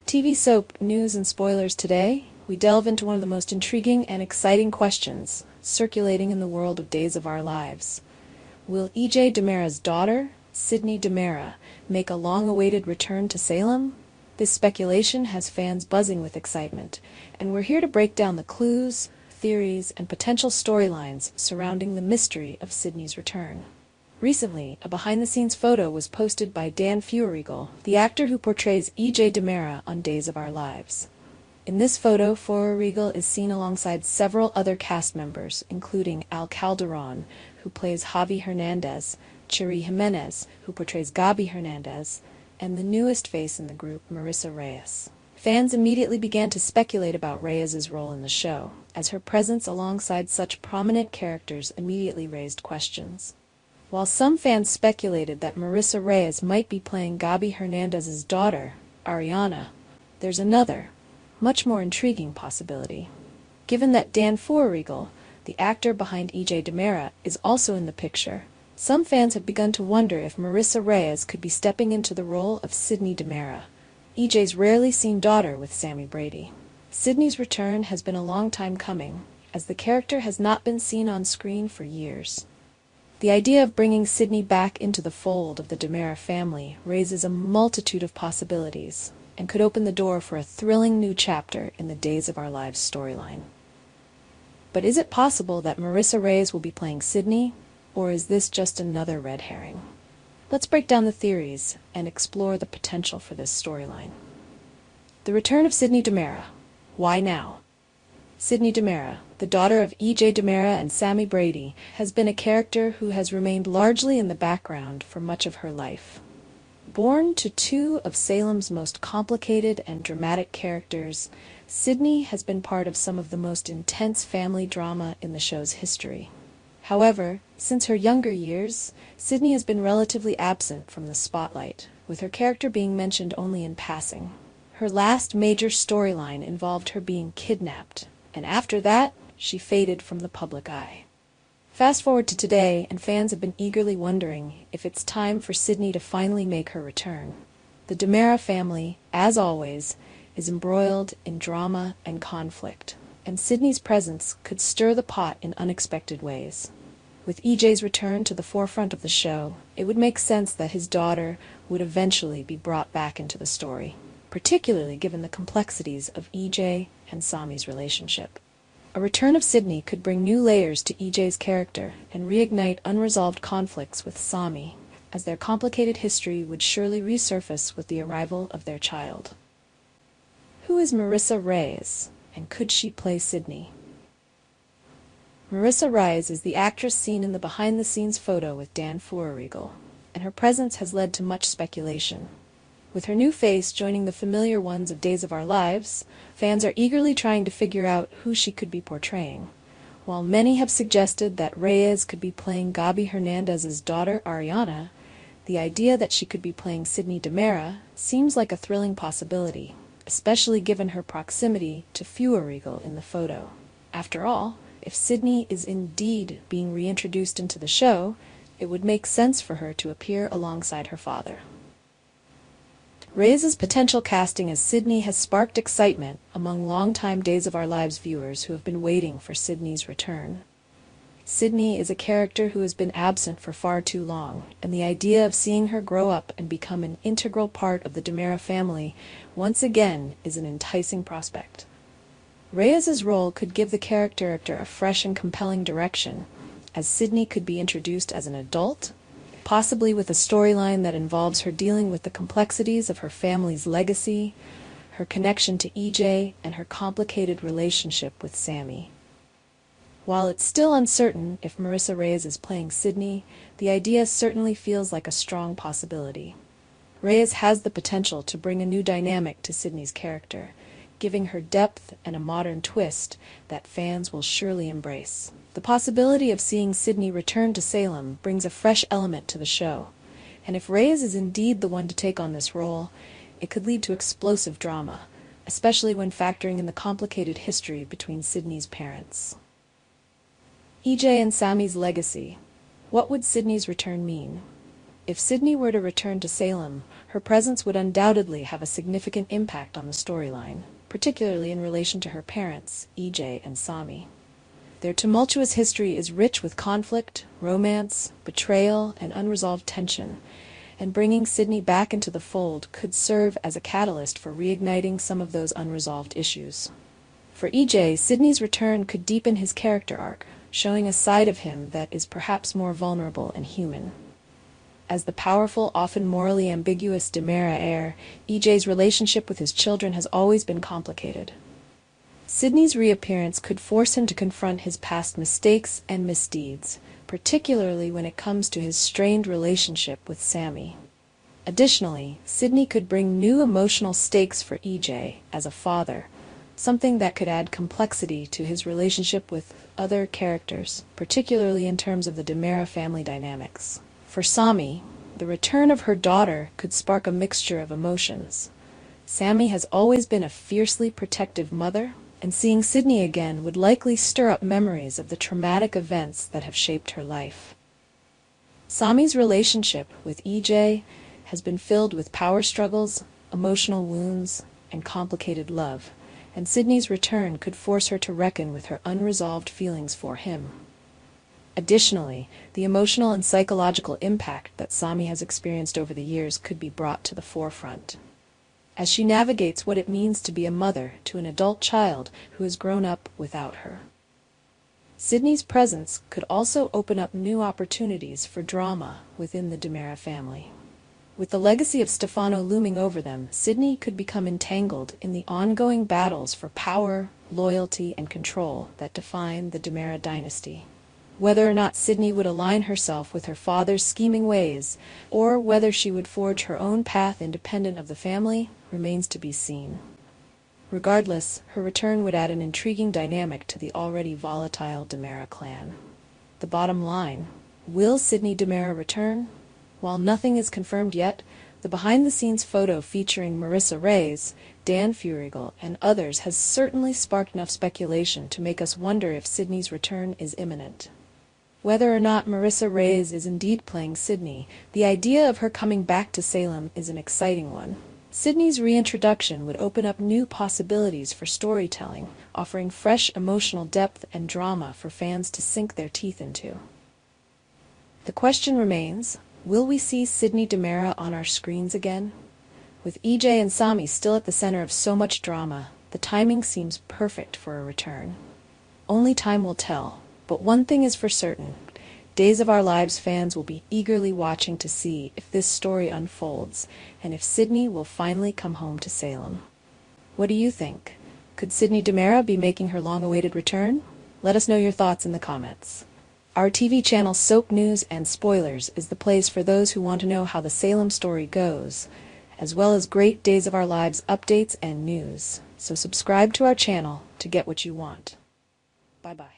TV soap news and spoilers today. We delve into one of the most intriguing and exciting questions circulating in the world of Days of Our Lives. Will EJ DiMera's daughter, Sydney DiMera, make a long-awaited return to Salem? This speculation has fans buzzing with excitement, and we're here to break down the clues, theories, and potential storylines surrounding the mystery of Sydney's return. Recently, a behind-the-scenes photo was posted by Dan Feuerriegel, the actor who portrays EJ DiMera on Days of Our Lives. In this photo, Feuerriegel is seen alongside several other cast members, including Al Calderon, who plays Javi Hernandez, Chiri Jimenez, who portrays Gabi Hernandez, and the newest face in the group, Marissa Reyes. Fans immediately began to speculate about Reyes' role in the show, as her presence alongside such prominent characters immediately raised questions. While some fans speculated that Marissa Reyes might be playing Gabi Hernandez's daughter, Ariana, there's another, much more intriguing possibility. Given that Dan Feuerriegel, the actor behind EJ DiMera, is also in the picture, some fans have begun to wonder if Marissa Reyes could be stepping into the role of Sydney DiMera, EJ's rarely seen daughter with Sammy Brady. Sydney's return has been a long time coming, as the character has not been seen on screen for years. The idea of bringing Sydney back into the fold of the DiMera family raises a multitude of possibilities and could open the door for a thrilling new chapter in the Days of Our Lives storyline. But is it possible that Marissa Reyes will be playing Sydney, or is this just another red herring? Let's break down the theories and explore the potential for this storyline. The return of Sydney DiMera. Why now? Sydney DiMera, the daughter of EJ DiMera and Sammy Brady, has been a character who has remained largely in the background for much of her life. Born to two of Salem's most complicated and dramatic characters, Sydney has been part of some of the most intense family drama in the show's history. However, since her younger years, Sydney has been relatively absent from the spotlight, with her character being mentioned only in passing. Her last major storyline involved her being kidnapped, and after that, she faded from the public eye. Fast forward to today, and fans have been eagerly wondering if it's time for Sydney to finally make her return. The DiMera family, as always, is embroiled in drama and conflict, and Sydney's presence could stir the pot in unexpected ways. With EJ's return to the forefront of the show, it would make sense that his daughter would eventually be brought back into the story, particularly given the complexities of EJ and Sami's relationship. A return of Sydney could bring new layers to EJ's character and reignite unresolved conflicts with Sami, as their complicated history would surely resurface with the arrival of their child. Who is Marissa Reyes, and could she play Sydney? Marissa Reyes is the actress seen in the behind-the-scenes photo with Dan Feuerriegel, and her presence has led to much speculation. With her new face joining the familiar ones of Days of Our Lives, fans are eagerly trying to figure out who she could be portraying. While many have suggested that Reyes could be playing Gabi Hernandez's daughter Ariana, the idea that she could be playing Sydney DiMera seems like a thrilling possibility, especially given her proximity to Feuerriegel in the photo. After all, if Sydney is indeed being reintroduced into the show, it would make sense for her to appear alongside her father. Reyes' potential casting as Sydney has sparked excitement among longtime Days of Our Lives viewers who have been waiting for Sydney's return. Sydney is a character who has been absent for far too long, and the idea of seeing her grow up and become an integral part of the DiMera family once again is an enticing prospect. Reyes' role could give the character a fresh and compelling direction, as Sydney could be introduced as an adult, possibly with a storyline that involves her dealing with the complexities of her family's legacy, her connection to EJ, and her complicated relationship with Sammy. While it's still uncertain if Marissa Reyes is playing Sydney, the idea certainly feels like a strong possibility. Reyes has the potential to bring a new dynamic to Sydney's character, giving her depth and a modern twist that fans will surely embrace. The possibility of seeing Sydney return to Salem brings a fresh element to the show, and if Reyes is indeed the one to take on this role, it could lead to explosive drama, especially when factoring in the complicated history between Sydney's parents. EJ and Sami's legacy. What would Sydney's return mean? If Sydney were to return to Salem, her presence would undoubtedly have a significant impact on the storyline, particularly in relation to her parents, EJ and Sami. Their tumultuous history is rich with conflict, romance, betrayal, and unresolved tension, and bringing Sydney back into the fold could serve as a catalyst for reigniting some of those unresolved issues. For EJ, Sydney's return could deepen his character arc, showing a side of him that is perhaps more vulnerable and human. As the powerful, often morally ambiguous DiMera heir, EJ's relationship with his children has always been complicated. Sydney's reappearance could force him to confront his past mistakes and misdeeds, particularly when it comes to his strained relationship with Sami. Additionally, Sydney could bring new emotional stakes for EJ as a father, something that could add complexity to his relationship with other characters, particularly in terms of the DiMera family dynamics. For Sami, the return of her daughter could spark a mixture of emotions. Sami has always been a fiercely protective mother, and seeing Sydney again would likely stir up memories of the traumatic events that have shaped her life. Sami's relationship with EJ has been filled with power struggles, emotional wounds, and complicated love, and Sydney's return could force her to reckon with her unresolved feelings for him. Additionally, the emotional and psychological impact that Sami has experienced over the years could be brought to the forefront, as she navigates what it means to be a mother to an adult child who has grown up without her. Sydney's presence could also open up new opportunities for drama within the DiMera family. With the legacy of Stefano looming over them, Sydney could become entangled in the ongoing battles for power, loyalty, and control that define the DiMera dynasty. Whether or not Sydney would align herself with her father's scheming ways, or whether she would forge her own path independent of the family, remains to be seen. Regardless, her return would add an intriguing dynamic to the already volatile DiMera clan. The bottom line: will Sydney DiMera return? While nothing is confirmed yet, the behind-the-scenes photo featuring Marissa Reyes, Dan Furigal, and others has certainly sparked enough speculation to make us wonder if Sydney's return is imminent. Whether or not Marissa Reyes is indeed playing Sydney, the idea of her coming back to Salem is an exciting one. Sydney's reintroduction would open up new possibilities for storytelling, offering fresh emotional depth and drama for fans to sink their teeth into. The question remains, will we see Sydney DiMera on our screens again? With EJ and Sami still at the center of so much drama, the timing seems perfect for a return. Only time will tell. But one thing is for certain: Days of Our Lives fans will be eagerly watching to see if this story unfolds, and if Sydney will finally come home to Salem. What do you think? Could Sydney DiMera be making her long-awaited return? Let us know your thoughts in the comments. Our TV channel Soap News and Spoilers is the place for those who want to know how the Salem story goes, as well as great Days of Our Lives updates and news. So subscribe to our channel to get what you want. Bye-bye.